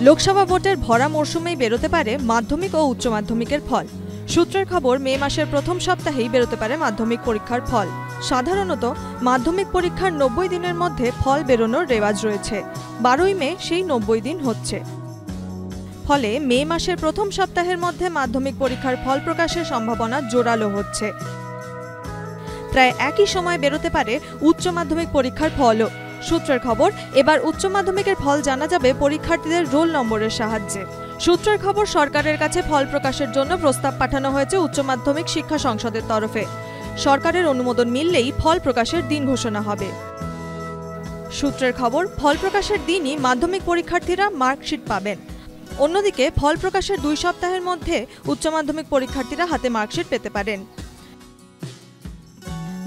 লোকসভা ভোটের ভরা মরশুমেই বেরোতে পারে মাধ্যমিক ও উচ্চ মাধ্যমিকের ফল। সূত্রের খবর, মে মাসের প্রথম সপ্তাহেই বেরোতে পারে মাধ্যমিক পরীক্ষার ফল। সাধারণত মাধ্যমিক পরীক্ষার 90 দিনের মধ্যে ফল বেরোনোর রেওয়াজ রয়েছে। 12ই মে সেই 90 দিন হচ্ছে। ফলে মে মাসের প্রথম সপ্তাহের মধ্যে মাধ্যমিক পরীক্ষার ফল প্রকাশের সম্ভাবনা জোরালো হচ্ছে। প্রায় একই সময় বেরোতে পারে উচ্চ মাধ্যমিক পরীক্ষার ফলও। সূত্রের খবর, এবার উচ্চ মাধ্যমিকের ফল জানা যাবে পরীক্ষার্থীদের রোল নম্বরের সাহায্যে। সূত্রের খবর, সরকারের কাছে ফল প্রকাশের জন্য প্রস্তাব পাঠানো হয়েছে উচ্চ মাধ্যমিক শিক্ষা সংসদের তরফে। সরকারের অনুমোদন মিললেই ফল প্রকাশের দিন ঘোষণা হবে। সূত্রের খবর, ফল প্রকাশের দিনই মাধ্যমিক পরীক্ষার্থীরা মার্কশিট পাবেন। অন্যদিকে ফল প্রকাশের 2 সপ্তাহের মধ্যে উচ্চ মাধ্যমিক পরীক্ষার্থীরা হাতে মার্কশিট পেতে পারেন।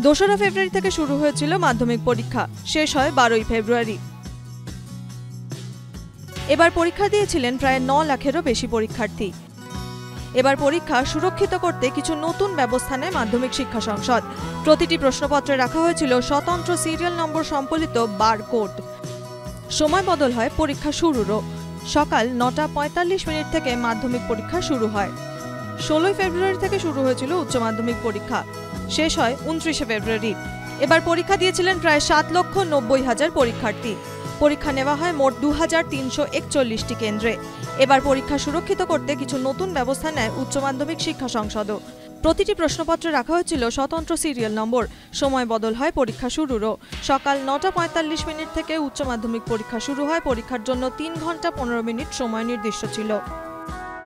2রা ফেব্রুয়ারি থেকে শুরু হয়েছিল মাধ্যমিক পরীক্ষা, শেষ হয় 12ই ফেব্রুয়ারি। এবার পরীক্ষা দিয়েছিলেন প্রায় 9 লাখেরও বেশি পরীক্ষার্থী। এবার পরীক্ষা সুরক্ষিত করতে কিছু নতুন ব্যবস্থা নেয় মাধ্যমিক শিক্ষা সংসদ। প্রতিটি প্রশ্নপত্রে রাখা হয়েছিল স্বতন্ত্র সিরিয়াল নম্বর সম্বলিত বারকোড। সময় বদল হয় পরীক্ষা শুরুরও। সকাল 9:45 থেকে মাধ্যমিক পরীক্ষা শুরু হয়। 16ই ফেব্রুয়ারি থেকে শুরু হয়েছিল উচ্চ মাধ্যমিক পরীক্ষা, শেষ হয় 29শে ফেব্রুয়ারি। এবার পরীক্ষা দিয়েছিলেন প্রায় 7,90,000 পরীক্ষার্থী। পরীক্ষা নেওয়া হয় মোট 2341টি কেন্দ্রে। এবার পরীক্ষা সুরক্ষিত করতে কিছু নতুন ব্যবস্থা নেয় উচ্চ মাধ্যমিক শিক্ষা সংসদও। প্রতিটি প্রশ্নপত্রে রাখা হয়েছিল স্বতন্ত্র সিরিয়াল নম্বর। সময় বদল হয় পরীক্ষা শুরুরও। সকাল 9:45 থেকে উচ্চ মাধ্যমিক পরীক্ষা শুরু হয়। পরীক্ষার জন্য 3 ঘন্টা 15 মিনিট সময় নির্দিষ্ট ছিল।